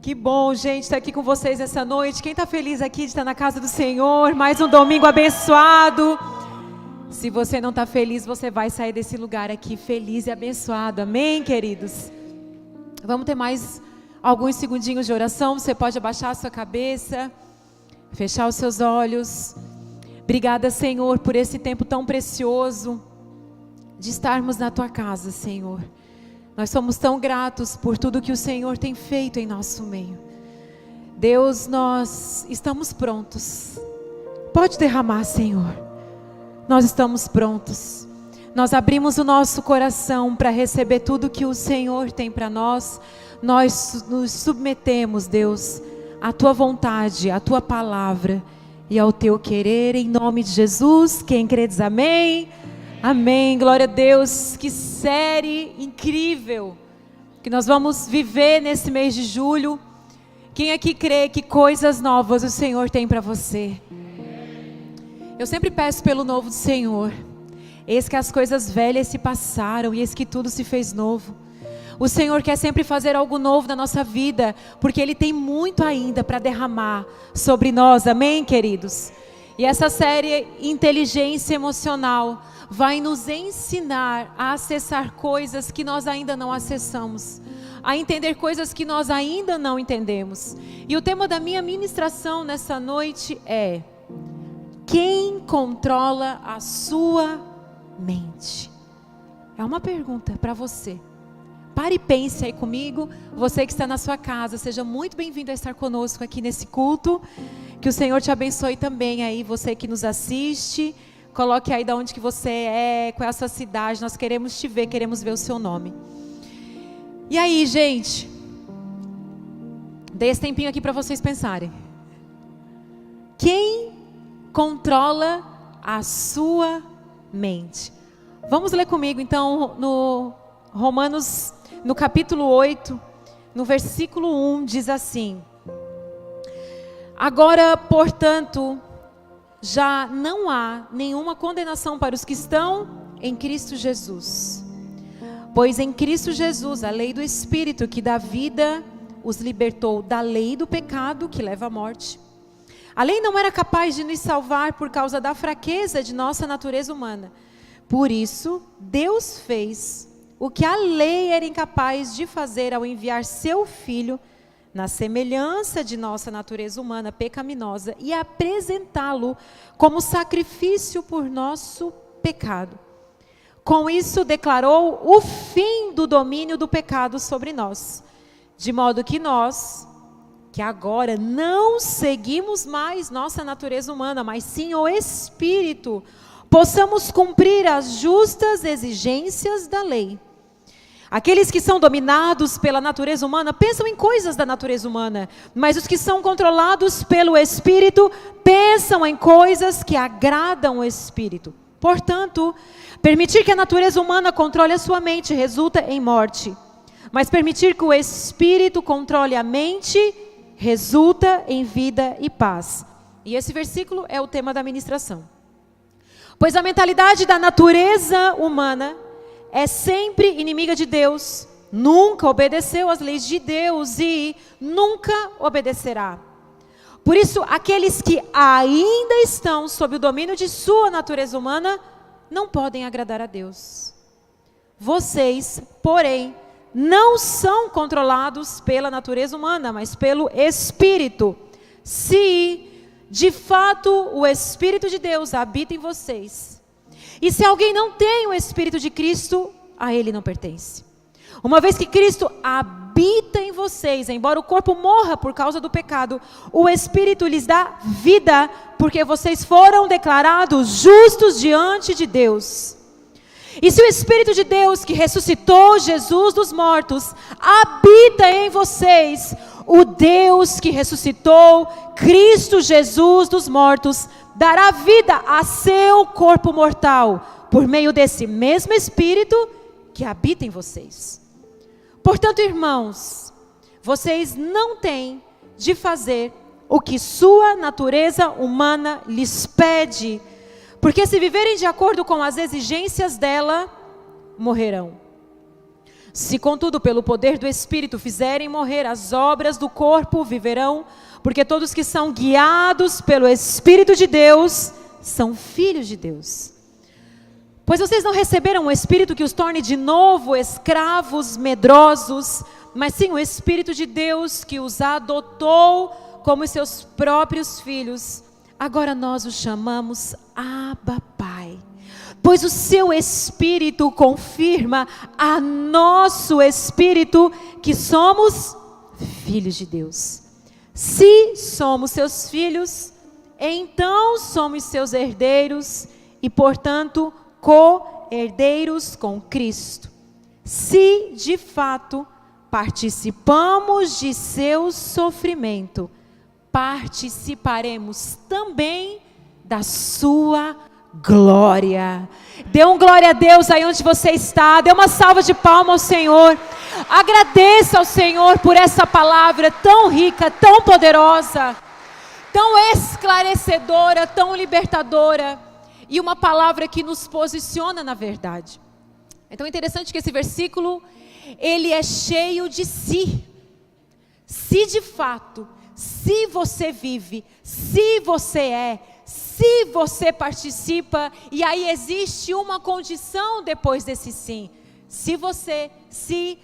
Que bom, gente, estar aqui com vocês essa noite. Quem está feliz aqui de estar na casa do Senhor? Mais um domingo abençoado. Se você não está feliz, você vai sair desse lugar aqui feliz e abençoado. Amém, queridos? Vamos ter mais alguns segundinhos de oração. Você pode abaixar a sua cabeça, fechar os seus olhos. Obrigada, Senhor, por esse tempo tão precioso de estarmos na Tua casa, Senhor. Nós somos tão gratos por tudo que o Senhor tem feito em nosso meio. Deus, nós estamos prontos. Pode derramar, Senhor. Nós estamos prontos. Nós abrimos o nosso coração para receber tudo que o Senhor tem para nós. Nós nos submetemos, Deus, à Tua vontade, à Tua palavra e ao Teu querer, em nome de Jesus. Quem crê diz amém. Amém, glória a Deus. Que série incrível que nós vamos viver nesse mês de julho. Quem aqui crê que coisas novas o Senhor tem para você? Eu sempre peço pelo novo do Senhor. Eis que as coisas velhas se passaram e eis que tudo se fez novo. O Senhor quer sempre fazer algo novo na nossa vida, porque Ele tem muito ainda para derramar sobre nós, amém, queridos? E essa série Inteligência Emocional vai nos ensinar a acessar coisas que nós ainda não acessamos, a entender coisas que nós ainda não entendemos. E o tema da minha ministração nessa noite é: quem controla a sua mente? É uma pergunta para você. Pare e pense aí comigo. Você que está na sua casa, seja muito bem-vindo a estar conosco aqui nesse culto. Que o Senhor te abençoe também aí, você que nos assiste. Coloque aí de onde que você é, qual é a sua cidade. Nós queremos te ver, queremos ver o seu nome. E aí, gente? Dei esse tempinho aqui para vocês pensarem. Quem controla a sua mente? Vamos ler comigo então no Romanos, no capítulo 8, no versículo 1, diz assim: agora, portanto, já não há nenhuma condenação para os que estão em Cristo Jesus. Pois em Cristo Jesus, a lei do Espírito que dá vida, os libertou da lei do pecado que leva à morte. A lei não era capaz de nos salvar por causa da fraqueza de nossa natureza humana. Por isso, Deus fez o que a lei era incapaz de fazer ao enviar seu Filho na semelhança de nossa natureza humana pecaminosa e apresentá-lo como sacrifício por nosso pecado. Com isso declarou o fim do domínio do pecado sobre nós, de modo que nós, que agora não seguimos mais nossa natureza humana, mas sim o Espírito, possamos cumprir as justas exigências da lei. Aqueles que são dominados pela natureza humana pensam em coisas da natureza humana, mas os que são controlados pelo Espírito pensam em coisas que agradam o Espírito. Portanto, permitir que a natureza humana controle a sua mente resulta em morte, mas permitir que o Espírito controle a mente resulta em vida e paz. E esse versículo é o tema da ministração. Pois a mentalidade da natureza humana é sempre inimiga de Deus, nunca obedeceu às leis de Deus e nunca obedecerá. Por isso, aqueles que ainda estão sob o domínio de sua natureza humana, não podem agradar a Deus. Vocês, porém, não são controlados pela natureza humana, mas pelo Espírito. Se, de fato, o Espírito de Deus habita em vocês. E se alguém não tem o Espírito de Cristo, a ele não pertence. Uma vez que Cristo habita em vocês, embora o corpo morra por causa do pecado, o Espírito lhes dá vida, porque vocês foram declarados justos diante de Deus. E se o Espírito de Deus que ressuscitou Jesus dos mortos habita em vocês, o Deus que ressuscitou Cristo Jesus dos mortos dará vida a seu corpo mortal, por meio desse mesmo Espírito que habita em vocês. Portanto, irmãos, vocês não têm de fazer o que sua natureza humana lhes pede, porque se viverem de acordo com as exigências dela, morrerão. Se contudo pelo poder do Espírito fizerem morrer as obras do corpo, viverão, porque todos que são guiados pelo Espírito de Deus são filhos de Deus. Pois vocês não receberam um Espírito que os torne de novo escravos medrosos, mas sim o Espírito de Deus que os adotou como seus próprios filhos. Agora nós os chamamos Abba, Pai. Pois o seu Espírito confirma a nosso Espírito que somos filhos de Deus. Se somos seus filhos, então somos seus herdeiros e, portanto, co-herdeiros com Cristo. Se, de fato, participamos de seu sofrimento, participaremos também da sua glória. Dê um glória a Deus aí onde você está. Dê uma salva de palmas ao Senhor. Agradeça ao Senhor por essa palavra tão rica, tão poderosa, tão esclarecedora, tão libertadora, e uma palavra que nos posiciona na verdade. Então é interessante que esse versículo, ele é cheio de si. Se de fato, se você vive, se você é, se você participa, e aí existe uma condição depois desse sim. Se você, se,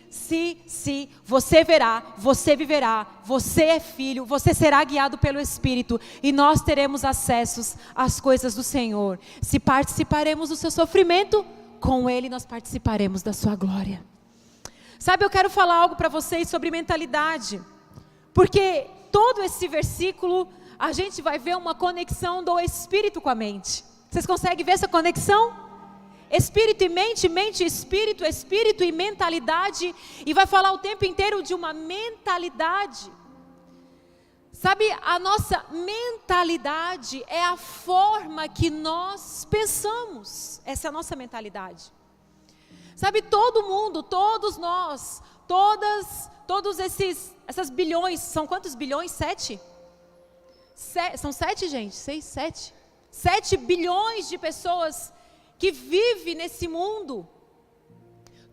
você verá, você viverá, você é filho, você será guiado pelo Espírito, e nós teremos acessos às coisas do Senhor. Se participaremos do seu sofrimento, com Ele nós participaremos da sua glória. Sabe, eu quero falar algo para vocês sobre mentalidade, porque todo esse versículo, a gente vai ver uma conexão do Espírito com a mente. Vocês conseguem ver essa conexão? Espírito e mente, mente e espírito, espírito e mentalidade, e vai falar o tempo inteiro de uma mentalidade. Sabe, a nossa mentalidade é a forma que nós pensamos. Essa é a nossa mentalidade. Sabe, todo mundo, todos nós, essas bilhões, são quantos bilhões? 7? São 7, gente? 6, 7? 7 bilhões de pessoas que vivem nesse mundo.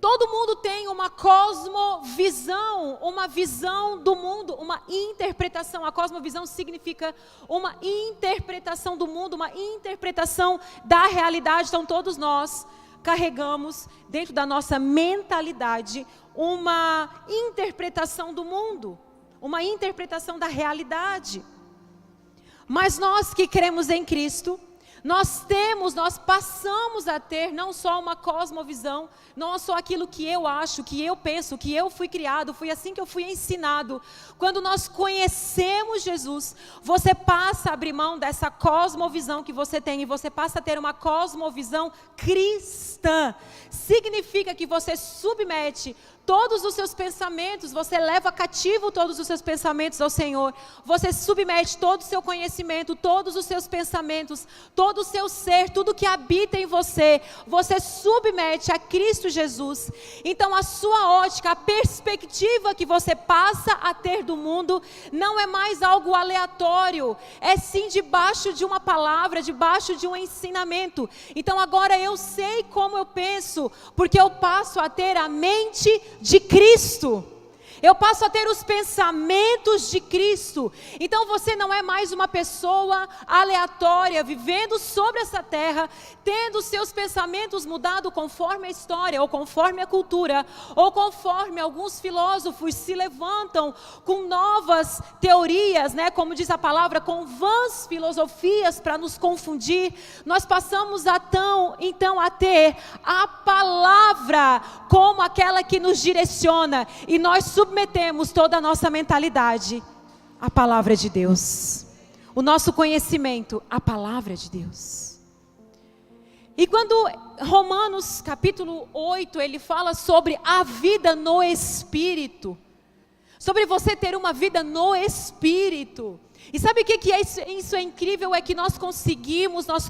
Todo mundo tem uma cosmovisão, uma visão do mundo, uma interpretação. A cosmovisão significa uma interpretação do mundo, uma interpretação da realidade. Então todos nós carregamos dentro da nossa mentalidade uma interpretação do mundo, uma interpretação da realidade. Mas nós que cremos em Cristo, nós passamos a ter não só uma cosmovisão, não só aquilo que eu acho, que eu penso, que eu fui criado, foi assim que eu fui ensinado. Quando nós conhecemos Jesus, você passa a abrir mão dessa cosmovisão que você tem, e você passa a ter uma cosmovisão cristã. Significa que você submete todos os seus pensamentos, você leva cativo todos os seus pensamentos ao Senhor. Você submete todo o seu conhecimento, todos os seus pensamentos, todo o seu ser, tudo que habita em você, você submete a Cristo Jesus. Então a sua ótica, a perspectiva que você passa a ter do mundo, não é mais algo aleatório, é sim debaixo de uma palavra, debaixo de um ensinamento. Então agora eu sei como eu penso, porque eu passo a ter a mente de Cristo. Eu passo a ter os pensamentos de Cristo. Então você não é mais uma pessoa aleatória, vivendo sobre essa terra, tendo seus pensamentos mudados conforme a história, ou conforme a cultura, ou conforme alguns filósofos se levantam com novas teorias, né? Como diz a palavra, com vãs filosofias para nos confundir. Nós passamos então a ter a palavra como aquela que nos direciona, e nós submetemos toda a nossa mentalidade à palavra de Deus, o nosso conhecimento à palavra de Deus. E quando Romanos capítulo 8, ele fala sobre a vida no Espírito, sobre você ter uma vida no Espírito. E sabe o que é isso? Isso é incrível, é que nós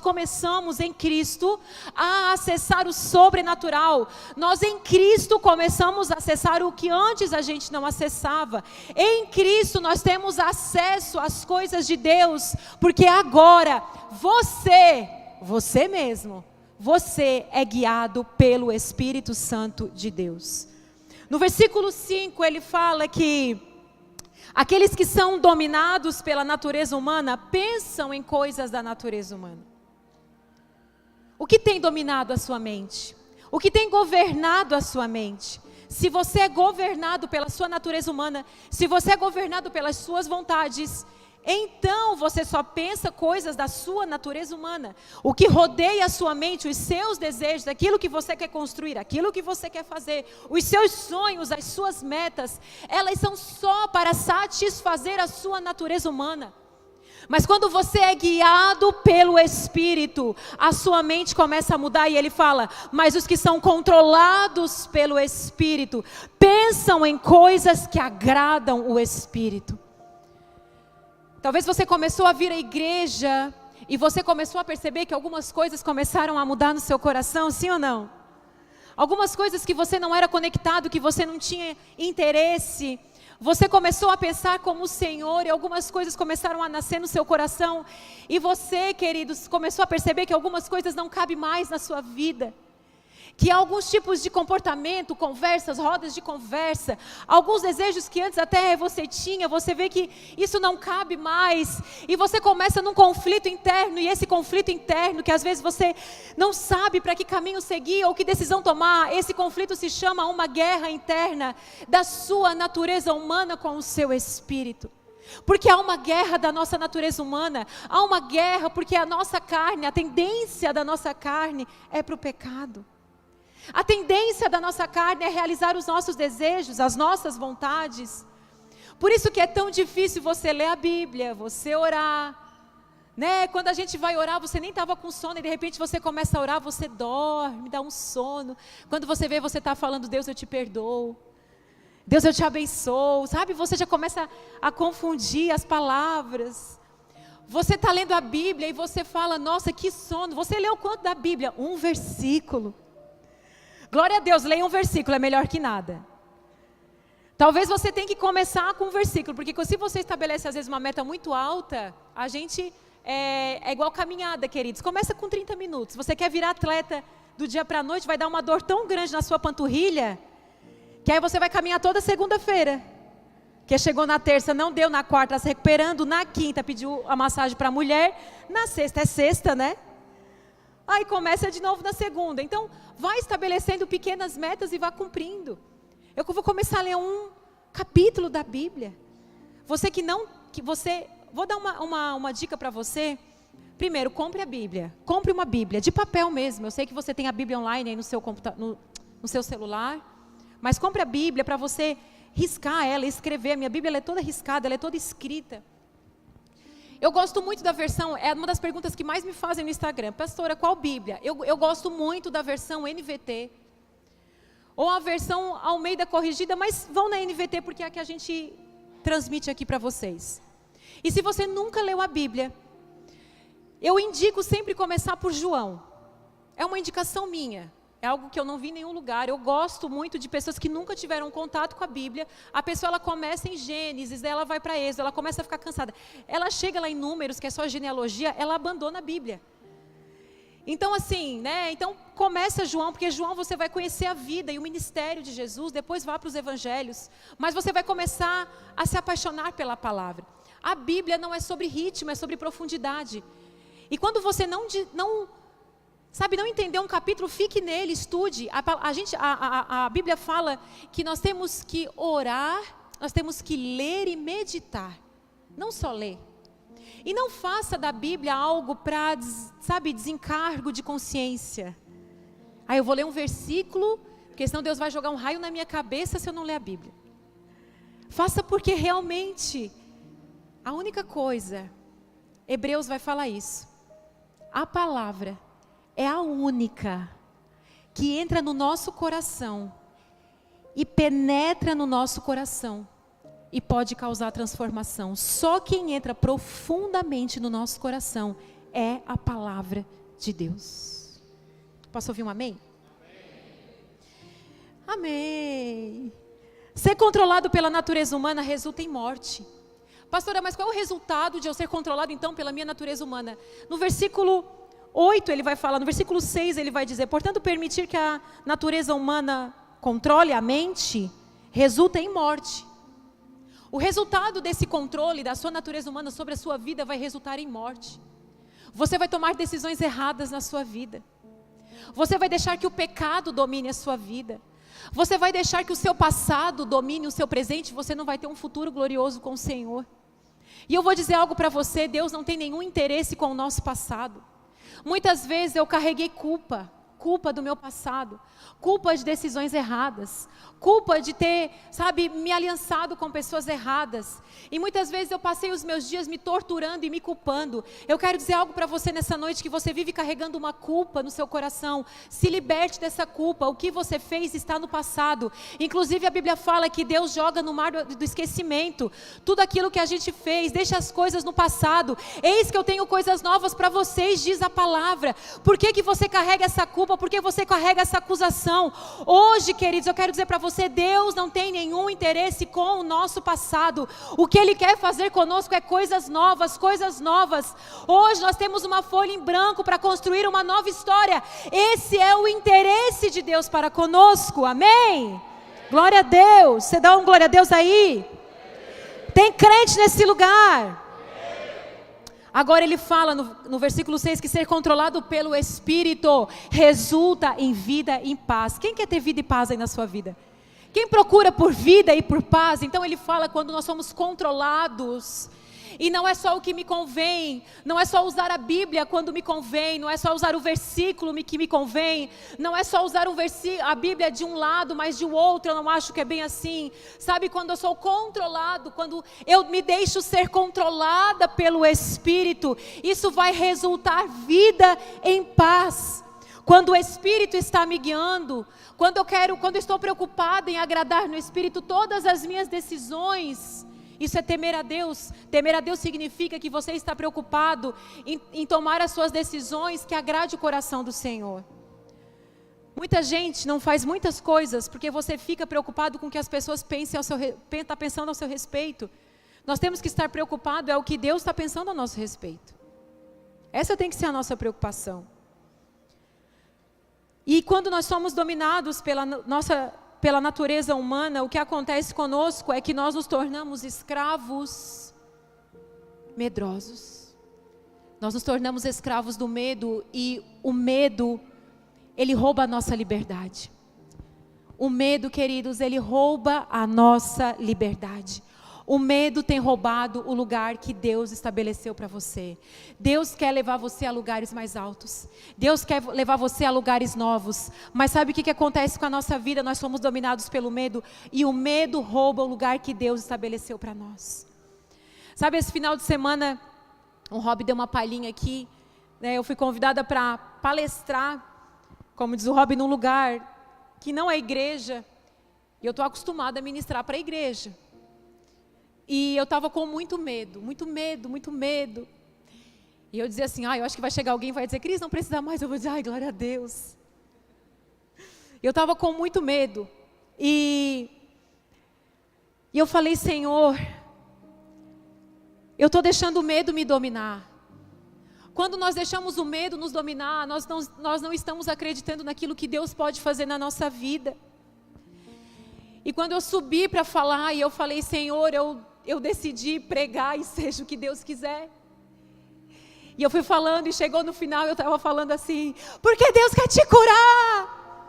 começamos em Cristo a acessar o sobrenatural. Nós em Cristo começamos a acessar o que antes a gente não acessava. Em Cristo nós temos acesso às coisas de Deus, porque agora você mesmo, você é guiado pelo Espírito Santo de Deus. No versículo 5 ele fala que aqueles que são dominados pela natureza humana pensam em coisas da natureza humana. O que tem dominado a sua mente? O que tem governado a sua mente? Se você é governado pela sua natureza humana, se você é governado pelas suas vontades, então você só pensa coisas da sua natureza humana. O que rodeia a sua mente, os seus desejos, aquilo que você quer construir, aquilo que você quer fazer, os seus sonhos, as suas metas, elas são só para satisfazer a sua natureza humana. Mas quando você é guiado pelo Espírito, a sua mente começa a mudar e ele fala, mas os que são controlados pelo Espírito, pensam em coisas que agradam o Espírito. Talvez você começou a vir à igreja e você começou a perceber que algumas coisas começaram a mudar no seu coração, sim ou não? Algumas coisas que você não era conectado, que você não tinha interesse. Você começou a pensar como o Senhor e algumas coisas começaram a nascer no seu coração. E você, queridos, começou a perceber que algumas coisas não cabem mais na sua vida. Que há alguns tipos de comportamento, conversas, rodas de conversa, alguns desejos que antes até você tinha, você vê que isso não cabe mais, e você começa num conflito interno, e esse conflito interno, que às vezes você não sabe para que caminho seguir, ou que decisão tomar, esse conflito se chama uma guerra interna, da sua natureza humana com o seu espírito. Porque há uma guerra da nossa natureza humana, há uma guerra porque a nossa carne, a tendência da nossa carne é para o pecado. A tendência da nossa carne é realizar os nossos desejos, as nossas vontades. Por isso que é tão difícil você ler a Bíblia, você orar, né? Quando a gente vai orar, você nem estava com sono e de repente você começa a orar, você dorme, dá um sono. Quando você vê, você está falando, Deus, eu te perdoo. Deus, eu te abençoo, sabe? Você já começa a confundir as palavras. Você está lendo a Bíblia e você fala, nossa, que sono. Você leu quanto da Bíblia? Um versículo. Glória a Deus, leia um versículo, é melhor que nada. Talvez você tenha que começar com um versículo, porque se você estabelece às vezes uma meta muito alta, a gente é igual caminhada, queridos. Começa com 30 minutos. Você quer virar atleta do dia para a noite, vai dar uma dor tão grande na sua panturrilha, que aí você vai caminhar toda segunda-feira. Que chegou na terça, não deu, na quarta, está se recuperando, na quinta pediu a massagem para a mulher, na sexta é sexta, né? Aí começa de novo na segunda. Então, vai estabelecendo pequenas metas e vá cumprindo. Eu vou começar a ler um capítulo da Bíblia. Vou dar uma dica para você. Primeiro, compre a Bíblia. Compre uma Bíblia, de papel mesmo. Eu sei que você tem a Bíblia online aí no seu computador, no seu celular. Mas compre a Bíblia para você riscar ela, escrever. A minha Bíblia ela é toda riscada, ela é toda escrita. Eu gosto muito da versão, é uma das perguntas que mais me fazem no Instagram. Pastora, qual Bíblia? Eu gosto muito da versão NVT. Ou a versão Almeida Corrigida, mas vão na NVT porque é a que a gente transmite aqui para vocês. E se você nunca leu a Bíblia, eu indico sempre começar por João. É uma indicação minha. É algo que eu não vi em nenhum lugar. Eu gosto muito de pessoas que nunca tiveram contato com a Bíblia. A pessoa ela começa em Gênesis, ela vai para Êxodo, ela começa a ficar cansada. Ela chega lá em Números, que é só genealogia, ela abandona a Bíblia. Então assim, né? Então começa João, porque João você vai conhecer a vida e o ministério de Jesus, depois vá para os evangelhos. Mas você vai começar a se apaixonar pela palavra. A Bíblia não é sobre ritmo, é sobre profundidade. E quando você não entender um capítulo, fique nele, estude. A Bíblia fala que nós temos que orar, nós temos que ler e meditar. Não só ler. E não faça da Bíblia algo para, desencargo de consciência. Eu vou ler um versículo, porque senão Deus vai jogar um raio na minha cabeça se eu não ler a Bíblia. Faça porque realmente, a única coisa, Hebreus vai falar isso. A palavra é a única que entra no nosso coração e penetra no nosso coração e pode causar transformação. Só quem entra profundamente no nosso coração é a palavra de Deus. Posso ouvir um amém? Amém. Ser controlado pela natureza humana resulta em morte. Pastora, mas qual é o resultado de eu ser controlado então pela minha natureza humana? No versículo 8 ele vai falar, no versículo 6 ele vai dizer, portanto permitir que a natureza humana controle a mente, resulta em morte. O resultado desse controle da sua natureza humana sobre a sua vida vai resultar em morte. Você vai tomar decisões erradas na sua vida. Você vai deixar que o pecado domine a sua vida. Você vai deixar que o seu passado domine o seu presente. Você não vai ter um futuro glorioso com o Senhor. E eu vou dizer algo para você: Deus não tem nenhum interesse com o nosso passado. Muitas vezes eu carreguei culpa do meu passado, culpa de decisões erradas, culpa de ter, me aliançado com pessoas erradas. E muitas vezes eu passei os meus dias me torturando e me culpando. Eu quero dizer algo para você nessa noite, que você vive carregando uma culpa no seu coração. Se liberte dessa culpa. O que você fez está no passado. Inclusive a Bíblia fala que Deus joga no mar do esquecimento tudo aquilo que a gente fez. Deixa as coisas no passado. Eis que eu tenho coisas novas para vocês, diz a palavra. Por que você carrega essa culpa? Por que você carrega essa acusação? Hoje, queridos, eu quero dizer para você: Deus não tem nenhum interesse com o nosso passado. O que Ele quer fazer conosco é coisas novas, coisas novas. Hoje nós temos uma folha em branco para construir uma nova história. Esse é o interesse de Deus para conosco, amém? Glória a Deus. Você dá um glória a Deus aí? Tem crente nesse lugar? Agora ele fala no versículo 6 que ser controlado pelo Espírito resulta em vida e em paz. Quem quer ter vida e paz aí na sua vida? Quem procura por vida e por paz? Então ele fala quando nós somos controlados. E não é só o que me convém, não é só usar a Bíblia quando me convém, não é só usar o versículo que me convém, não é só usar a Bíblia de um lado, mas de outro, eu não acho que é bem assim. Sabe, quando eu sou controlado, quando eu me deixo ser controlada pelo Espírito, isso vai resultar vida em paz. Quando o Espírito está me guiando, quando eu estou preocupada em agradar no Espírito, todas as minhas decisões, isso é temer a Deus. Temer a Deus significa que você está preocupado em tomar as suas decisões que agrade o coração do Senhor. Muita gente não faz muitas coisas porque você fica preocupado com o que as pessoas está pensando ao seu respeito. Nós temos que estar preocupados é o que Deus está pensando a nosso respeito. Essa tem que ser a nossa preocupação. E quando nós somos dominados pela natureza humana, o que acontece conosco é que nós nos tornamos escravos medrosos. Nós nos tornamos escravos do medo, e o medo, ele rouba a nossa liberdade. O medo, queridos, ele rouba a nossa liberdade. O medo tem roubado o lugar que Deus estabeleceu para você. Deus quer levar você a lugares mais altos. Deus quer levar você a lugares novos. Mas sabe o que acontece com a nossa vida? Nós somos dominados pelo medo. E o medo rouba o lugar que Deus estabeleceu para nós. Sabe, esse final de semana, o Rob deu uma palhinha aqui. Eu fui convidada para palestrar, como diz o Rob, num lugar que não é igreja. E eu estou acostumada a ministrar para a igreja. E eu estava com muito medo. E eu dizia assim, eu acho que vai chegar alguém e vai dizer, Cris, não precisa mais. Eu vou dizer, glória a Deus. Eu estava com muito medo. E eu falei, Senhor, eu estou deixando o medo me dominar. Quando nós deixamos o medo nos dominar, nós não estamos acreditando naquilo que Deus pode fazer na nossa vida. E quando eu subi para falar, e eu falei, Senhor, eu decidi pregar e seja o que Deus quiser. E eu fui falando e chegou no final, eu estava falando assim, porque Deus quer te curar.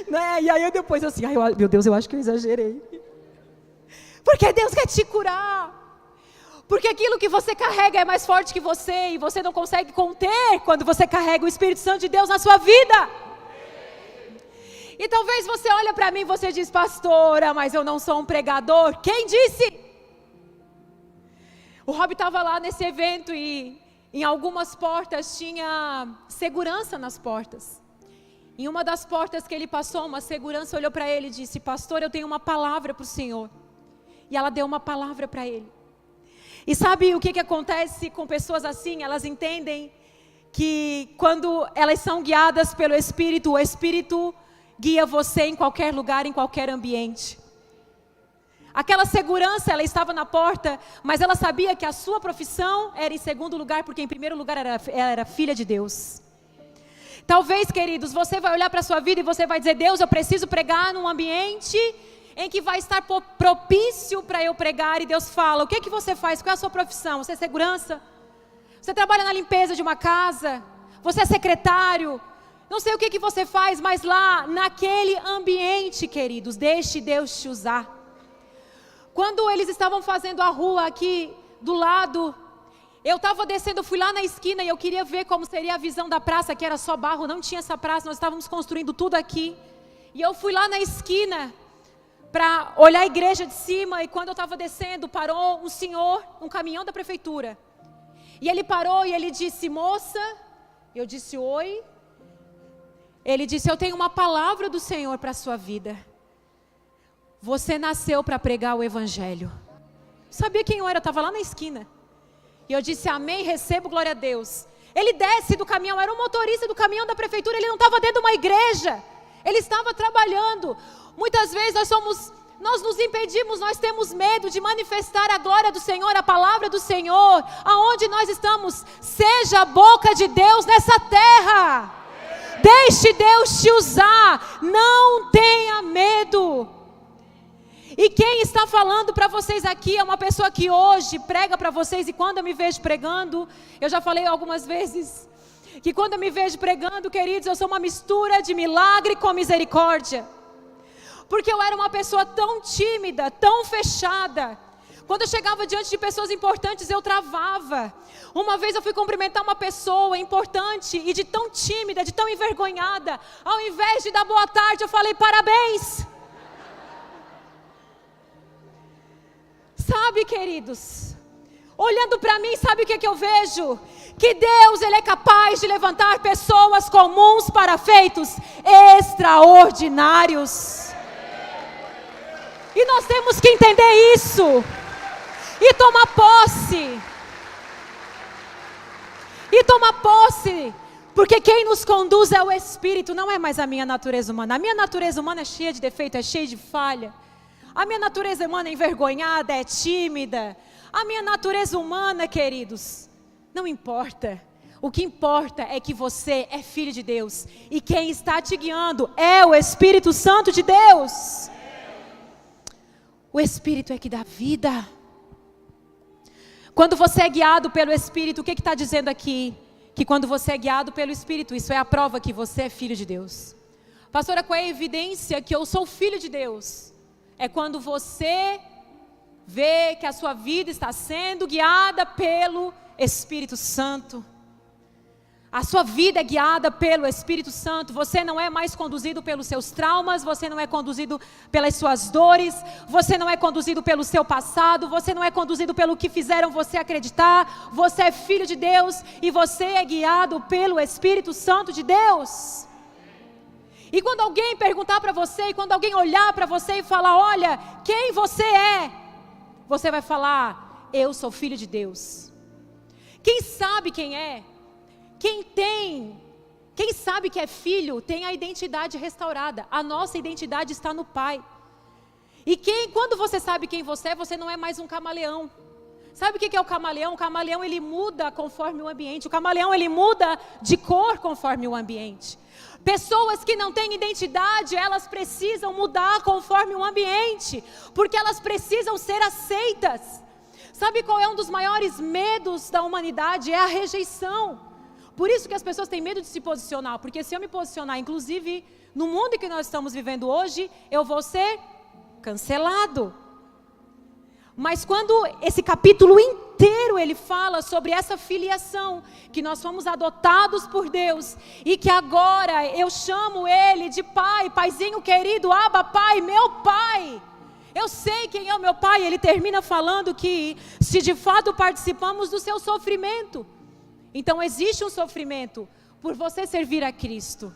Né? E aí eu depois assim, meu Deus, eu acho que eu exagerei. Porque Deus quer te curar. Porque aquilo que você carrega é mais forte que você, e você não consegue conter quando você carrega o Espírito Santo de Deus na sua vida. E talvez você olha para mim e você diz, pastora, mas eu não sou um pregador. Quem disse? O Rob estava lá nesse evento e em algumas portas tinha segurança nas portas. Em uma das portas que ele passou, uma segurança olhou para ele e disse, pastor, eu tenho uma palavra para o senhor. E ela deu uma palavra para ele. E sabe o que acontece com pessoas assim? Elas entendem que quando elas são guiadas pelo Espírito, o Espírito guia você em qualquer lugar, em qualquer ambiente. Aquela segurança, ela estava na porta, mas ela sabia que a sua profissão era em segundo lugar, porque em primeiro lugar ela era filha de Deus. Talvez, queridos, você vai olhar para a sua vida e você vai dizer: Deus, eu preciso pregar num ambiente em que vai estar propício para eu pregar. E Deus fala: o que você faz? Qual é a sua profissão? Você é segurança? Você trabalha na limpeza de uma casa? Você é secretário? Não sei o que você faz, mas lá, naquele ambiente, queridos, deixe Deus te usar. Quando eles estavam fazendo a rua aqui do lado, eu estava descendo, eu fui lá na esquina e eu queria ver como seria a visão da praça, que era só barro, não tinha essa praça, nós estávamos construindo tudo aqui. E eu fui lá na esquina para olhar a igreja de cima, e quando eu estava descendo, parou um senhor, um caminhão da prefeitura. E ele parou e ele disse: moça, eu disse: oi. Ele disse: eu tenho uma palavra do Senhor para a sua vida. Você nasceu para pregar o evangelho. Sabia quem eu era? Eu estava lá na esquina. E eu disse: amém, recebo, glória a Deus. Ele desce do caminhão, era um motorista do caminhão da prefeitura, ele não estava dentro de uma igreja, ele estava trabalhando. Muitas vezes nós nos impedimos, nós temos medo de manifestar a glória do Senhor, a palavra do Senhor, aonde nós estamos. Seja a boca de Deus nessa terra, deixe Deus te usar, não tenha medo. E quem está falando para vocês aqui é uma pessoa que hoje prega para vocês, e quando eu me vejo pregando, eu já falei algumas vezes, que quando eu me vejo pregando, queridos, eu sou uma mistura de milagre com misericórdia, porque eu era uma pessoa tão tímida, tão fechada. Quando eu chegava diante de pessoas importantes, eu travava. Uma vez eu fui cumprimentar uma pessoa importante, e de tão tímida, de tão envergonhada, ao invés de dar boa tarde, eu falei: parabéns. Sabe, queridos, olhando para mim, sabe o que eu vejo? Que Deus, Ele é capaz de levantar pessoas comuns para feitos extraordinários. E nós temos que entender isso e tomar posse. Porque quem nos conduz é o Espírito, não é mais a minha natureza humana. A minha natureza humana é cheia de defeito, é cheia de falha. A minha natureza humana é envergonhada, é tímida. A minha natureza humana, queridos, não importa. O que importa é que você é filho de Deus, e quem está te guiando é o Espírito Santo de Deus. O Espírito é que dá vida. Quando você é guiado pelo Espírito, o que está dizendo aqui? Que quando você é guiado pelo Espírito, isso é a prova que você é filho de Deus. Pastora, qual é a evidência que eu sou filho de Deus? É quando você vê que a sua vida está sendo guiada pelo Espírito Santo. A sua vida é guiada pelo Espírito Santo. Você não é mais conduzido pelos seus traumas, você não é conduzido pelas suas dores, você não é conduzido pelo seu passado, você não é conduzido pelo que fizeram você acreditar. Você é filho de Deus e você é guiado pelo Espírito Santo de Deus. E quando alguém perguntar para você, e quando alguém olhar para você e falar: olha, quem você é? Você vai falar: eu sou filho de Deus. Quem sabe quem é? Quem sabe que é filho, tem a identidade restaurada. A nossa identidade está no Pai. E quando você sabe quem você não é mais um camaleão. Sabe o que é o camaleão? O camaleão, ele muda conforme o ambiente. O camaleão, ele muda de cor conforme o ambiente. Pessoas que não têm identidade, elas precisam mudar conforme o ambiente, porque elas precisam ser aceitas. Sabe qual é um dos maiores medos da humanidade? É a rejeição. Por isso que as pessoas têm medo de se posicionar, porque se eu me posicionar, inclusive no mundo em que nós estamos vivendo hoje, eu vou ser cancelado. Mas quando esse capítulo inteiro ele fala sobre essa filiação, que nós fomos adotados por Deus, e que agora eu chamo Ele de Pai, Paizinho querido, Abba Pai, meu Pai. Eu sei quem é o meu Pai. Ele termina falando que se de fato participamos do seu sofrimento, então existe um sofrimento por você servir a Cristo.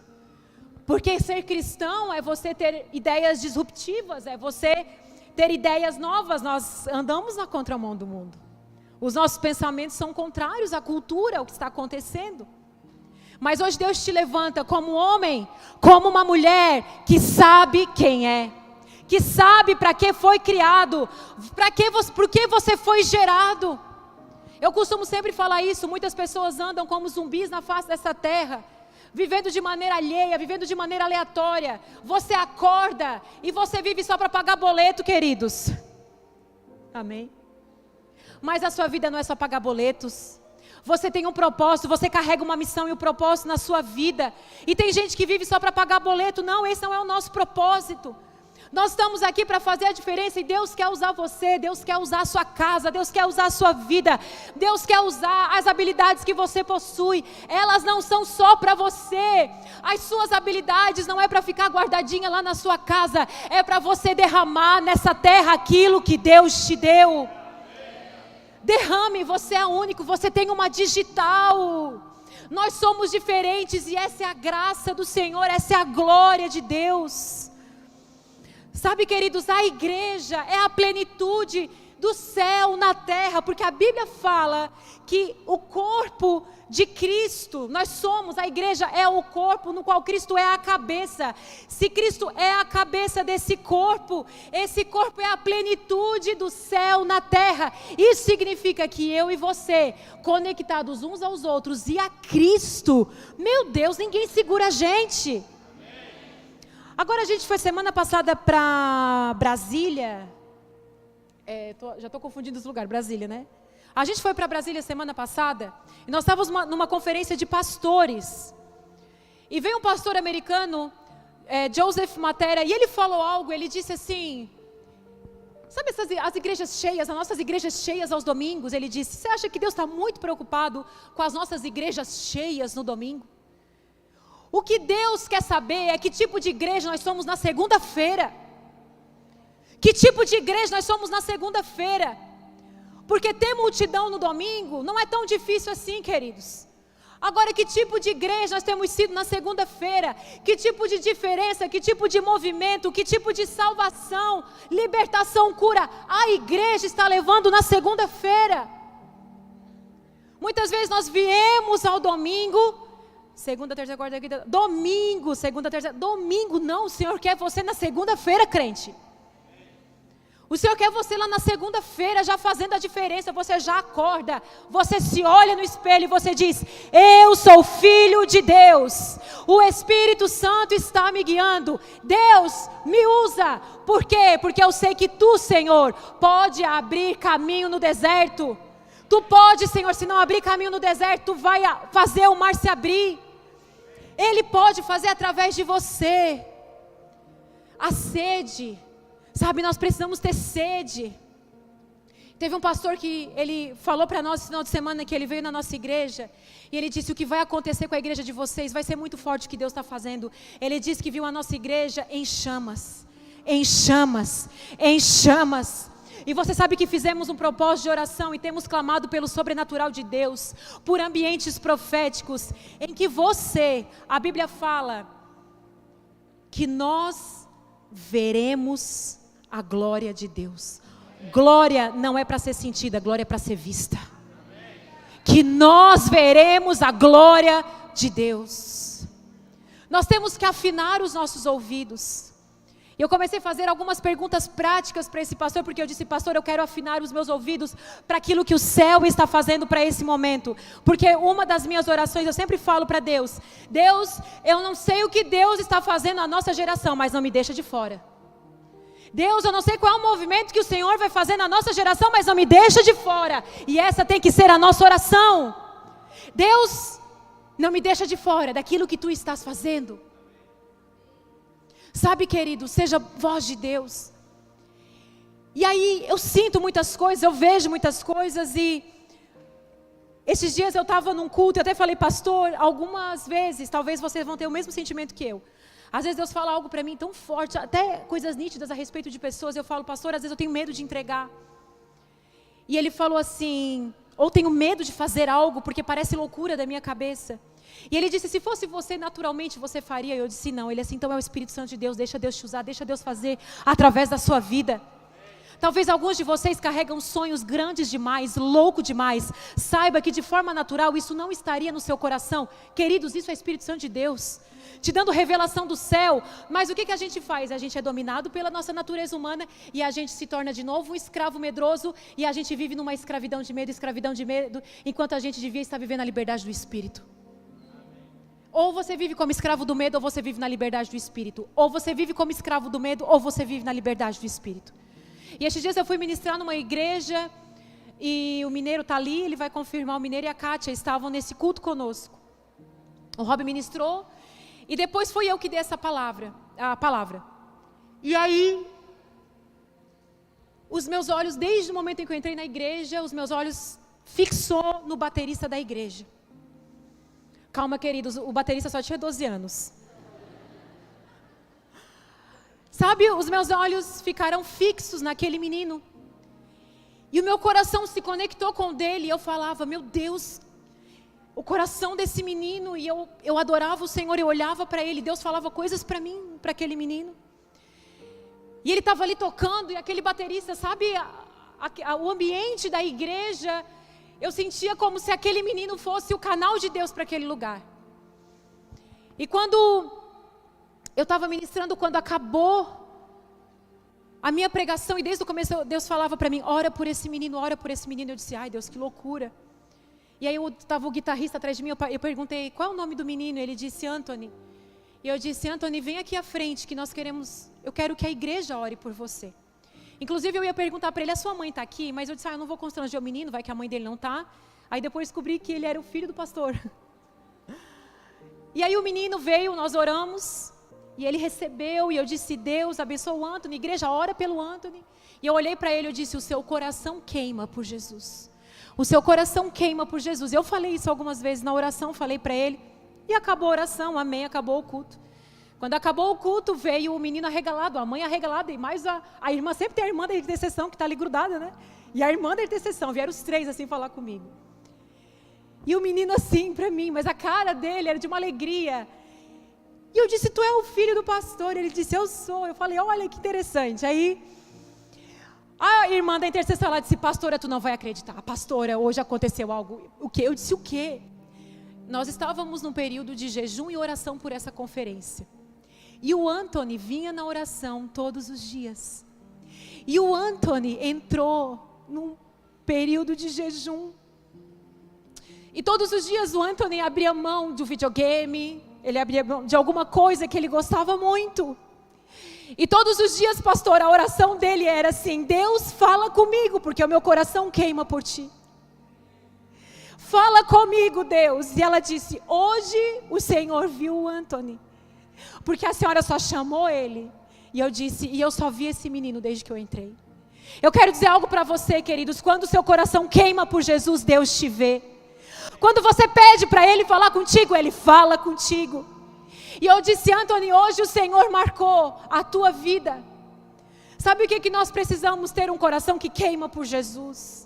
Porque ser cristão é você ter ideias disruptivas, é você ter ideias novas. Nós andamos na contramão do mundo. Os nossos pensamentos são contrários à cultura, ao que está acontecendo. Mas hoje Deus te levanta como homem, como uma mulher que sabe quem é, que sabe para que foi criado, por que você foi gerado. Eu costumo sempre falar isso. Muitas pessoas andam como zumbis na face dessa terra, vivendo de maneira alheia, vivendo de maneira aleatória. Você acorda e você vive só para pagar boleto, queridos. Amém? Mas a sua vida não é só pagar boletos. Você tem um propósito, você carrega uma missão e um propósito na sua vida. E tem gente que vive só para pagar boleto. Não, esse não é o nosso propósito. Nós estamos aqui para fazer a diferença e Deus quer usar você, Deus quer usar a sua casa, Deus quer usar a sua vida, Deus quer usar as habilidades que você possui. Elas não são só para você. As suas habilidades não é para ficar guardadinha lá na sua casa, é para você derramar nessa terra aquilo que Deus te deu. Derrame, você é único, você tem uma digital. Nós somos diferentes e essa é a graça do Senhor, essa é a glória de Deus. Sabe, queridos, a igreja é a plenitude do céu na terra, porque a Bíblia fala que o corpo de Cristo, nós somos, a igreja é o corpo no qual Cristo é a cabeça. Se Cristo é a cabeça desse corpo, esse corpo é a plenitude do céu na terra. Isso significa que eu e você, conectados uns aos outros e a Cristo, meu Deus, ninguém segura a gente. Agora a gente foi semana passada para Brasília, já estou confundindo os lugares, Brasília, né? A gente foi para Brasília semana passada, e nós estávamos numa conferência de pastores, e veio um pastor americano, Joseph Matera, e ele falou algo, ele disse assim, sabe as igrejas cheias, as nossas igrejas cheias aos domingos, ele disse, você acha que Deus está muito preocupado com as nossas igrejas cheias no domingo? O que Deus quer saber é que tipo de igreja nós somos na segunda-feira. Que tipo de igreja nós somos na segunda-feira. Porque ter multidão no domingo não é tão difícil assim, queridos. Agora, que tipo de igreja nós temos sido na segunda-feira? Que tipo de diferença, que tipo de movimento, que tipo de salvação, libertação, cura a igreja está levando na segunda-feira? Muitas vezes nós viemos ao domingo... Segunda, terceira, quarta, quinta, domingo, segunda, terceira, domingo não, o Senhor quer você na segunda-feira, crente. O Senhor quer você lá na segunda-feira, já fazendo a diferença, você já acorda, você se olha no espelho e você diz, eu sou filho de Deus, o Espírito Santo está me guiando, Deus me usa, por quê? Porque eu sei que Tu, Senhor, pode abrir caminho no deserto, Tu pode, Senhor, se não abrir caminho no deserto, Tu vai fazer o mar se abrir. Ele pode fazer através de você. A sede, sabe, nós precisamos ter sede. Teve um pastor que ele falou para nós no final de semana que ele veio na nossa igreja e ele disse, o que vai acontecer com a igreja de vocês vai ser muito forte o que Deus está fazendo. Ele disse que viu a nossa igreja em chamas, em chamas, em chamas. E você sabe que fizemos um propósito de oração e temos clamado pelo sobrenatural de Deus, por ambientes proféticos, em que você, a Bíblia fala, que nós veremos a glória de Deus. Glória não é para ser sentida, glória é para ser vista. Que nós veremos a glória de Deus. Nós temos que afinar os nossos ouvidos. E eu comecei a fazer algumas perguntas práticas para esse pastor, porque eu disse, pastor, eu quero afinar os meus ouvidos para aquilo que o céu está fazendo para esse momento. Porque uma das minhas orações, eu sempre falo para Deus, Deus, eu não sei o que Deus está fazendo na nossa geração, mas não me deixa de fora. Deus, eu não sei qual é o movimento que o Senhor vai fazer na nossa geração, mas não me deixa de fora. E essa tem que ser a nossa oração. Deus, não me deixa de fora daquilo que Tu estás fazendo. Sabe, querido, seja voz de Deus. E aí eu sinto muitas coisas, eu vejo muitas coisas e esses dias eu estava num culto, eu até falei, pastor, algumas vezes, talvez vocês vão ter o mesmo sentimento que eu. Às vezes Deus fala algo para mim tão forte, até coisas nítidas a respeito de pessoas, eu falo, pastor, às vezes eu tenho medo de entregar. E ele falou assim, ou tenho medo de fazer algo porque parece loucura da minha cabeça. E ele disse, se fosse você, naturalmente você faria. Eu disse, não. Ele disse, então é o Espírito Santo de Deus, deixa Deus te usar, deixa Deus fazer através da sua vida. Talvez alguns de vocês carregam sonhos grandes demais, louco demais. Saiba que de forma natural isso não estaria no seu coração. Queridos, isso é o Espírito Santo de Deus, te dando revelação do céu. Mas o que a gente faz? A gente é dominado pela nossa natureza humana e a gente se torna de novo um escravo medroso e a gente vive numa escravidão de medo, enquanto a gente devia estar vivendo a liberdade do Espírito. Ou você vive como escravo do medo, ou você vive na liberdade do Espírito. Ou você vive como escravo do medo, ou você vive na liberdade do Espírito. E esses dias eu fui ministrar numa igreja, e o Mineiro está ali, ele vai confirmar, o Mineiro e a Kátia estavam nesse culto conosco. O Rob ministrou, e depois fui eu que dei essa palavra, a palavra. E aí, os meus olhos, desde o momento em que eu entrei na igreja, os meus olhos fixou no baterista da igreja. Calma, queridos, o baterista só tinha 12 anos. Sabe, os meus olhos ficaram fixos naquele menino. E o meu coração se conectou com o dele, e eu falava, meu Deus, o coração desse menino, e eu adorava o Senhor, eu olhava para ele, Deus falava coisas para mim, para aquele menino. E ele estava ali tocando, e aquele baterista, sabe, o ambiente da igreja, eu sentia como se aquele menino fosse o canal de Deus para aquele lugar. E quando eu estava ministrando, quando acabou a minha pregação, e desde o começo Deus falava para mim, ora por esse menino, eu disse, ai Deus, que loucura. E aí estava o guitarrista atrás de mim, eu perguntei, qual é o nome do menino? Ele disse, Anthony. E eu disse, Anthony, vem aqui à frente, que eu quero que a igreja ore por você. Inclusive eu ia perguntar para ele, a sua mãe está aqui? Mas eu disse, eu não vou constranger o menino, vai que a mãe dele não está. Aí depois descobri que ele era o filho do pastor. E aí o menino veio, nós oramos, e ele recebeu, e eu disse, Deus abençoa o Anthony, igreja, ora pelo Anthony. E eu olhei para ele, eu disse, o seu coração queima por Jesus. O seu coração queima por Jesus. Eu falei isso algumas vezes na oração, falei para ele, e acabou a oração, amém, acabou o culto. Quando acabou o culto, veio o menino arregalado, a mãe arregalada, e mais a irmã, sempre tem a irmã da intercessão que está ali grudada, né? E a irmã da intercessão, vieram os três assim falar comigo. E o menino assim para mim, mas a cara dele era de uma alegria. E eu disse, tu é o filho do pastor? Ele disse, eu sou. Eu falei, olha que interessante. Aí, a irmã da intercessão, ela disse, pastora, tu não vai acreditar. Pastora, hoje aconteceu algo. O quê? Eu disse, o quê? Nós estávamos num período de jejum e oração por essa conferência. E o Anthony vinha na oração todos os dias. E o Anthony entrou num período de jejum. E todos os dias o Anthony abria mão do videogame, ele abria mão de alguma coisa que ele gostava muito. E todos os dias, pastor, a oração dele era assim, Deus fala comigo, porque o meu coração queima por ti. Fala comigo, Deus. E ela disse, hoje o Senhor viu o Anthony. Porque a senhora só chamou ele. E eu disse, e eu só vi esse menino desde que eu entrei. Eu quero dizer algo para você, queridos. Quando o seu coração queima por Jesus, Deus te vê. Quando você pede para Ele falar contigo, Ele fala contigo. E eu disse, Anthony, hoje o Senhor marcou a tua vida. Sabe o que nós precisamos? Ter um coração que queima por Jesus.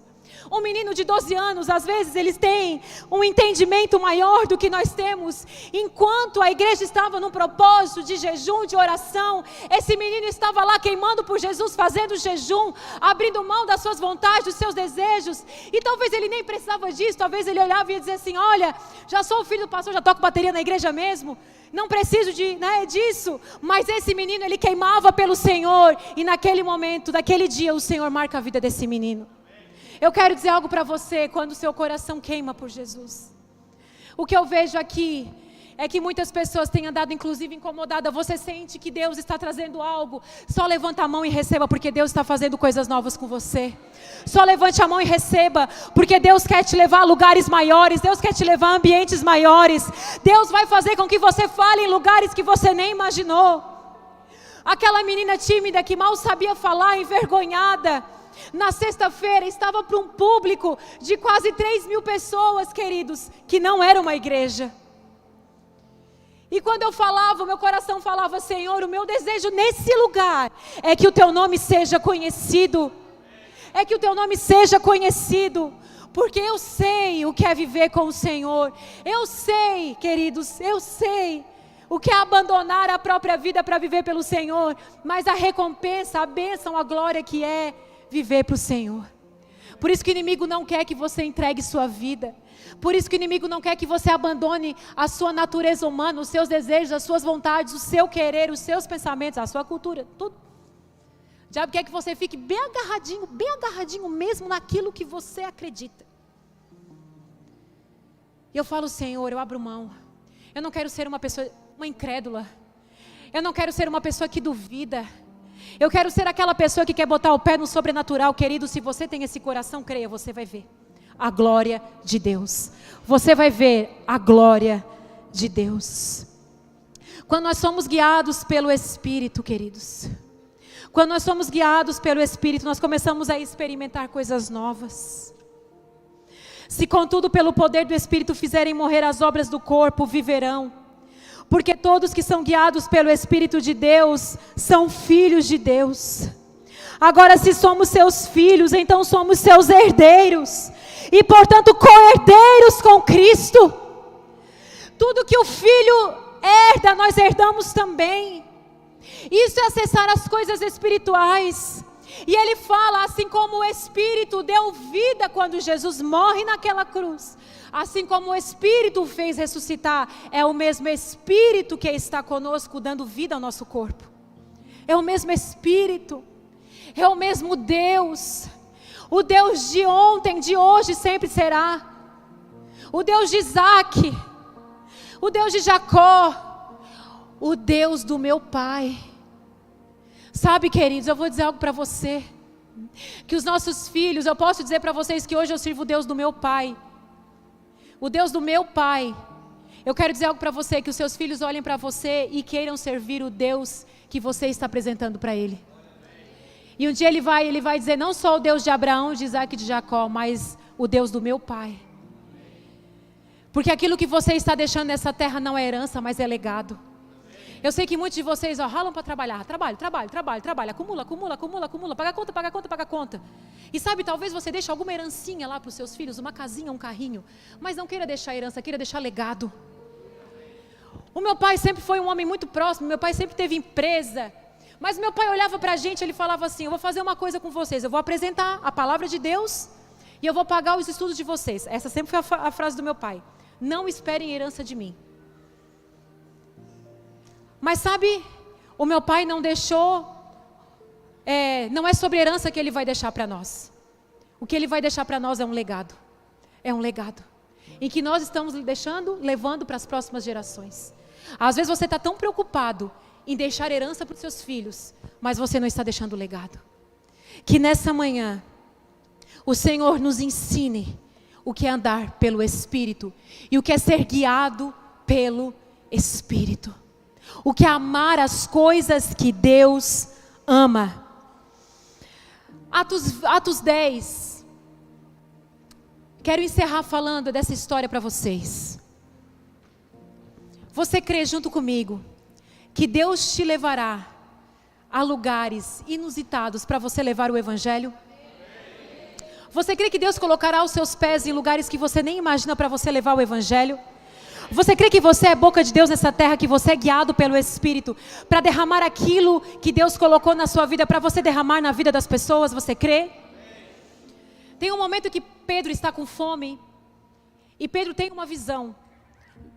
Um menino de 12 anos, às vezes eles têm um entendimento maior do que nós temos. Enquanto a igreja estava num propósito de jejum, de oração, esse menino estava lá queimando por Jesus, fazendo jejum, abrindo mão das suas vontades, dos seus desejos. E talvez ele nem precisava disso, talvez ele olhava e ia dizer assim, olha, já sou o filho do pastor, já toco bateria na igreja mesmo. Não preciso disso, mas esse menino, ele queimava pelo Senhor. E naquele momento, naquele dia, o Senhor marca a vida desse menino. Eu quero dizer algo para você, quando o seu coração queima por Jesus. O que eu vejo aqui é que muitas pessoas têm andado inclusive incomodadas. Você sente que Deus está trazendo algo, só levanta a mão e receba, porque Deus está fazendo coisas novas com você. Só levante a mão e receba, porque Deus quer te levar a lugares maiores, Deus quer te levar a ambientes maiores. Deus vai fazer com que você fale em lugares que você nem imaginou. Aquela menina tímida que mal sabia falar, envergonhada, na sexta-feira estava para um público de quase 3.000 pessoas, queridos, que não era uma igreja. E quando eu falava, o meu coração falava, Senhor, o meu desejo nesse lugar é que o teu nome seja conhecido. É que o teu nome seja conhecido. Porque eu sei o que é viver com o Senhor. Eu sei, queridos, eu sei o que é abandonar a própria vida para viver pelo Senhor. Mas a recompensa, a bênção, a glória que é viver para o Senhor. Por isso que o inimigo não quer que você entregue sua vida. Por isso que o inimigo não quer que você abandone a sua natureza humana, os seus desejos, as suas vontades, o seu querer, os seus pensamentos, a sua cultura, tudo. O diabo quer que você fique bem agarradinho mesmo naquilo que você acredita. E eu falo, Senhor, eu abro mão. Eu não quero ser uma pessoa, uma incrédula. Eu não quero ser uma pessoa que duvida. Eu quero ser aquela pessoa que quer botar o pé no sobrenatural. Querido, se você tem esse coração, creia, você vai ver a glória de Deus. Você vai ver a glória de Deus. Quando nós somos guiados pelo Espírito, queridos, quando nós somos guiados pelo Espírito, nós começamos a experimentar coisas novas. Se contudo pelo poder do Espírito fizerem morrer as obras do corpo, viverão. Porque todos que são guiados pelo Espírito de Deus, são filhos de Deus. Agora se somos seus filhos, então somos seus herdeiros. E portanto co-herdeiros com Cristo. Tudo que o Filho herda, nós herdamos também. Isso é acessar as coisas espirituais. E ele fala, assim como o Espírito deu vida quando Jesus morre naquela cruz, assim como o Espírito o fez ressuscitar, é o mesmo Espírito que está conosco dando vida ao nosso corpo. É o mesmo Espírito, é o mesmo Deus. O Deus de ontem, de hoje sempre será. O Deus de Isaac, o Deus de Jacó, o Deus do meu pai. Sabe, queridos, eu vou dizer algo para você, que os nossos filhos, eu posso dizer para vocês que hoje eu sirvo o Deus do meu pai, o Deus do meu pai. Eu quero dizer algo para você, que os seus filhos olhem para você e queiram servir o Deus que você está apresentando para ele. E um dia ele vai dizer, não só o Deus de Abraão, de Isaac e de Jacó, mas o Deus do meu pai. Porque aquilo que você está deixando nessa terra não é herança, mas é legado. Eu sei que muitos de vocês ralam para trabalhar, trabalho, acumula, paga conta. E sabe, talvez você deixe alguma herancinha lá para os seus filhos, uma casinha, um carrinho, mas não queira deixar herança, queira deixar legado. O meu pai sempre foi um homem muito próximo, meu pai sempre teve empresa, mas meu pai olhava para a gente, ele falava assim, eu vou fazer uma coisa com vocês, eu vou apresentar a palavra de Deus e eu vou pagar os estudos de vocês. Essa sempre foi a frase do meu pai, não esperem herança de mim. Mas sabe, o meu pai não deixou, não é sobre herança que ele vai deixar para nós. O que ele vai deixar para nós é um legado. É um legado. Em que nós estamos levando para as próximas gerações. Às vezes você está tão preocupado em deixar herança para os seus filhos, mas você não está deixando legado. Que nessa manhã, o Senhor nos ensine o que é andar pelo Espírito e o que é ser guiado pelo Espírito. O que é amar as coisas que Deus ama. Atos 10. Quero encerrar falando dessa história para vocês. Você crê junto comigo que Deus te levará a lugares inusitados para você levar o Evangelho? Você crê que Deus colocará os seus pés em lugares que você nem imagina para você levar o Evangelho? Você crê que você é boca de Deus nessa terra, que você é guiado pelo Espírito para derramar aquilo que Deus colocou na sua vida, para você derramar na vida das pessoas? Você crê? Tem um momento que Pedro está com fome e Pedro tem uma visão.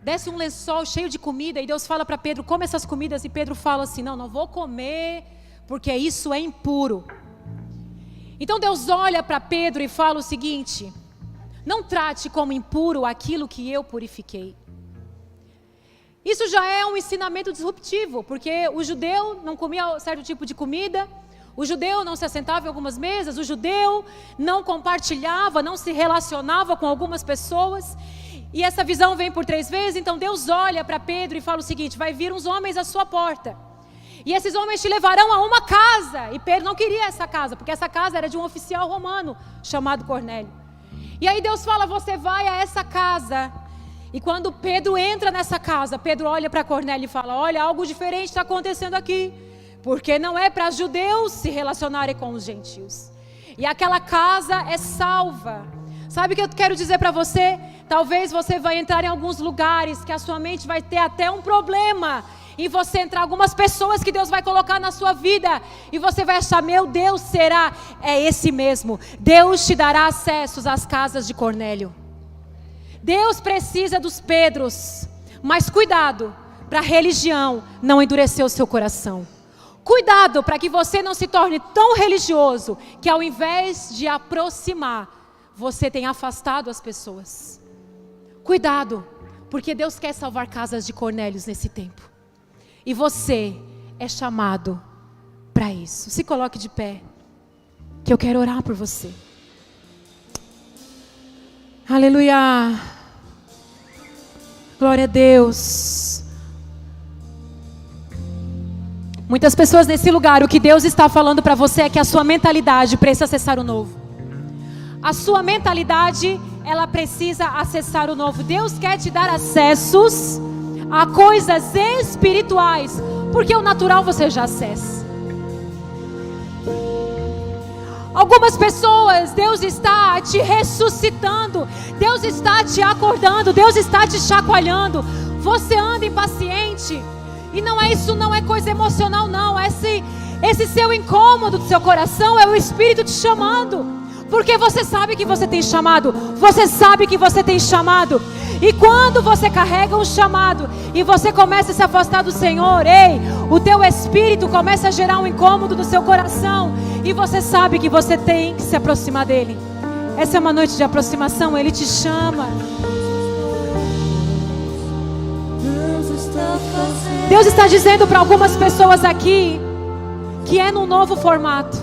Desce um lençol cheio de comida e Deus fala para Pedro, come essas comidas, e Pedro fala assim, não vou comer porque isso é impuro. Então Deus olha para Pedro e fala o seguinte, não trate como impuro aquilo que eu purifiquei. Isso já é um ensinamento disruptivo, porque o judeu não comia certo tipo de comida, o judeu não se assentava em algumas mesas, o judeu não compartilhava, não se relacionava com algumas pessoas, e essa visão vem por 3 vezes. Então Deus olha para Pedro e fala o seguinte, vai vir uns homens à sua porta, e esses homens te levarão a uma casa, e Pedro não queria essa casa, porque essa casa era de um oficial romano, chamado Cornélio, e aí Deus fala, você vai a essa casa. E quando Pedro entra nessa casa, Pedro olha para Cornélio e fala, olha, algo diferente está acontecendo aqui, porque não é para judeus se relacionarem com os gentios. E aquela casa é salva. Sabe o que eu quero dizer para você? Talvez você vai entrar em alguns lugares que a sua mente vai ter até um problema em você entrar, algumas pessoas que Deus vai colocar na sua vida, e você vai achar, meu Deus, será? É esse mesmo. Deus te dará acessos às casas de Cornélio. Deus precisa dos Pedros, mas cuidado para a religião não endurecer o seu coração. Cuidado para que você não se torne tão religioso que ao invés de aproximar, você tenha afastado as pessoas. Cuidado Porque Deus quer salvar casas de Cornélios nesse tempo. E você é chamado para isso. Se coloque de pé, que eu quero orar por você. Aleluia. Glória a Deus. Muitas pessoas nesse lugar, o que Deus está falando para você é que a sua mentalidade precisa acessar o novo. A sua mentalidade, ela precisa acessar o novo. Deus quer te dar acessos a coisas espirituais, porque o natural você já acessa. Algumas pessoas, Deus está te ressuscitando, Deus está te acordando, Deus está te chacoalhando. Você anda impaciente, e não é isso, não é coisa emocional não. Esse seu incômodo do seu coração é o Espírito te chamando. Porque você sabe que você tem chamado. Você sabe que você tem chamado. E quando você carrega um chamado e você começa a se afastar do Senhor, o teu espírito começa a gerar um incômodo do seu coração. E você sabe que você tem que se aproximar dEle. Essa é uma noite de aproximação. Ele te chama. Deus está dizendo para algumas pessoas aqui que é num novo formato.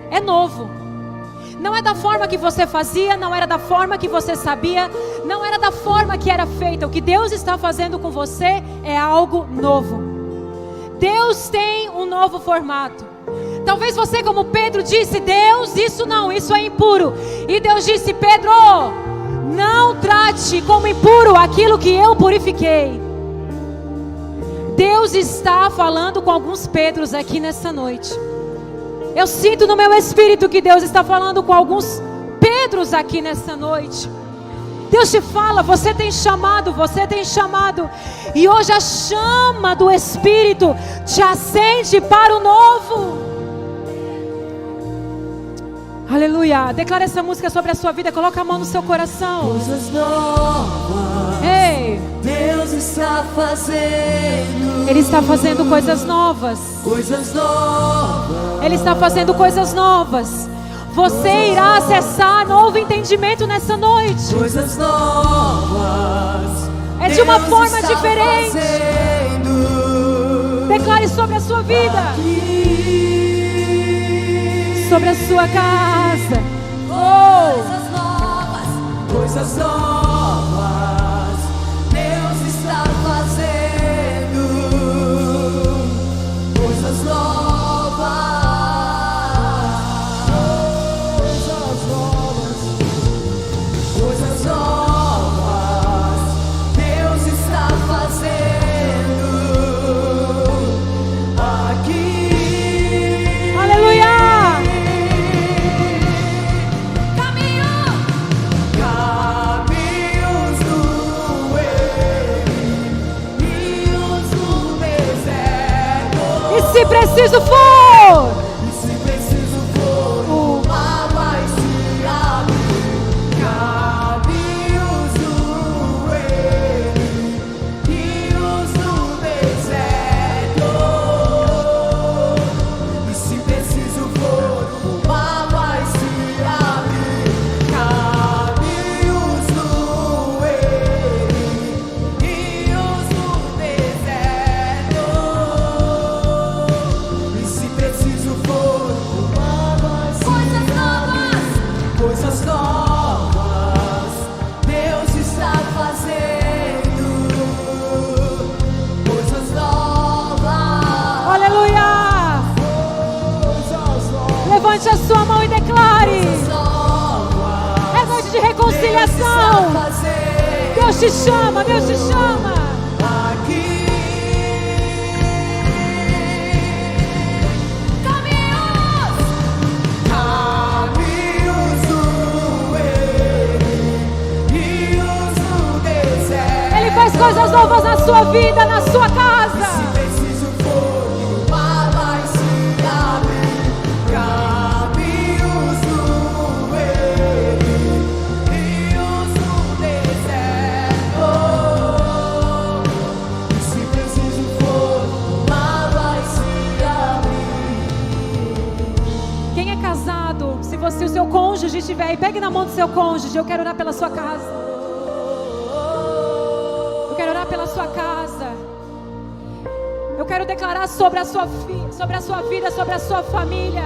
É novo. Não é da forma que você fazia, não era da forma que você sabia, não era da forma que era feita. O que Deus está fazendo com você é algo novo. Deus tem um novo formato. Talvez você, como Pedro, disse: Deus, isso não, isso é impuro. E Deus disse: Pedro, não trate como impuro aquilo que eu purifiquei. Deus está falando com alguns Pedros aqui nessa noite. Eu sinto no meu espírito que Deus está falando com alguns Pedros aqui nessa noite. Deus te fala: você tem chamado, você tem chamado. E hoje a chama do Espírito te acende para o novo. Aleluia. Declara essa música sobre a sua vida. Coloca a mão no seu coração. Coisas novas. Ei, Deus está fazendo. Ele está fazendo coisas novas. Coisas novas. Ele está fazendo coisas novas. Você irá acessar novo entendimento nessa noite. Coisas novas. É de uma Deus forma está diferente. fazendo. Declare sobre a sua vida, sobre a sua casa. Coisas novas. Coisas novas. Deus está fazendo. Coisas novas. Coisas novas, Deus está fazendo aqui. Aleluia! Caminhos do deserto. E se preciso for, E se preciso for, o mar vai se abrir. Caminhos do rios do deserto. E se preciso for, o mar vai se abrir. Caminhos do rios do deserto. E se preciso for, o mar vai se abrir. Coisas novas, Deus está fazendo. Coisas novas. aleluia! Levante a sua mão e declare. É noite de reconciliação. Deus te chama, Deus te chama. Aqui. Caminhos do rios do deserto. Ele faz coisas novas na sua vida, na sua casa. Se preciso for, o mar vai se abrir. Caminhos do rios do deserto. Se preciso for, o mar vai se abrir. Quem é casado, se você, o seu cônjuge estiver aí, pegue na mão do seu cônjuge. Eu quero orar pela sua casa. sua casa. Eu quero declarar sobre a sua vida, sobre a sua família.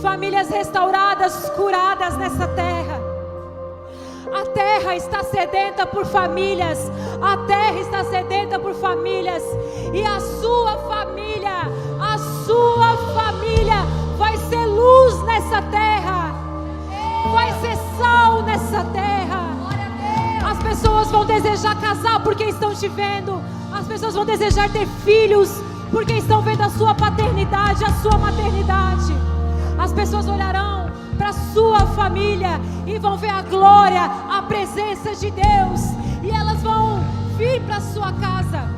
Famílias restauradas, curadas nessa terra. A terra está sedenta por famílias. A terra está sedenta por famílias. E a sua família vai ser luz nessa terra. Vai ser sal nessa terra. As pessoas vão desejar casar porque estão te vendo. As pessoas vão desejar ter filhos porque estão vendo a sua paternidade, a sua maternidade. As pessoas olharão para a sua família e vão ver a glória, a presença de Deus. E elas vão vir para a sua casa.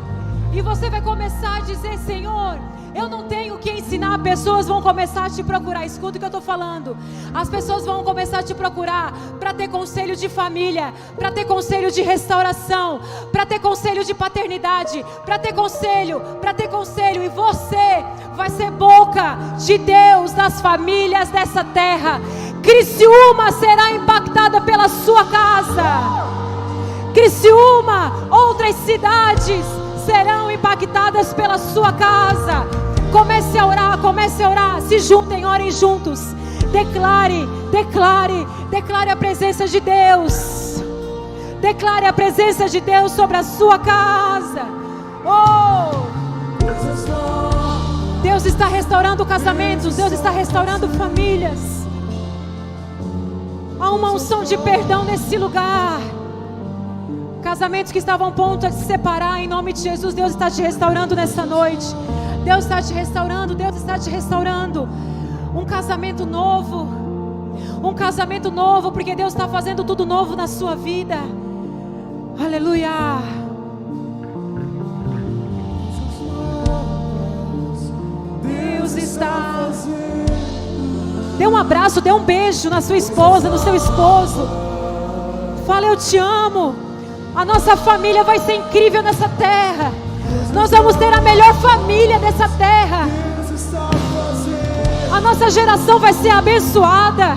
E você vai começar a dizer: Senhor, eu não tenho o que ensinar. Pessoas vão começar a te procurar. Escuta o que eu estou falando. As pessoas vão começar a te procurar para ter conselho de família, para ter conselho de restauração, para ter conselho de paternidade, para ter conselho. E você vai ser boca de Deus nas famílias dessa terra. Criciúma será impactada pela sua casa. Criciúma, outras cidades serão impactadas pela sua casa. Comece a orar, se juntem, orem juntos. Declare a presença de Deus. Declare a presença de Deus sobre a sua casa. Oh! Deus está restaurando casamentos, Deus está restaurando famílias. Há uma unção de perdão nesse lugar. Casamentos que estavam a ponto de se separar, em nome de Jesus, Deus está te restaurando nessa noite. Deus está te restaurando. Um casamento novo, porque Deus está fazendo tudo novo na sua vida. Aleluia. Deus está. Dê um abraço, dê um beijo na sua esposa, no seu esposo. Fala: eu te amo. A nossa família vai ser incrível nessa terra. Nós vamos ter a melhor família dessa terra. A nossa geração vai ser abençoada.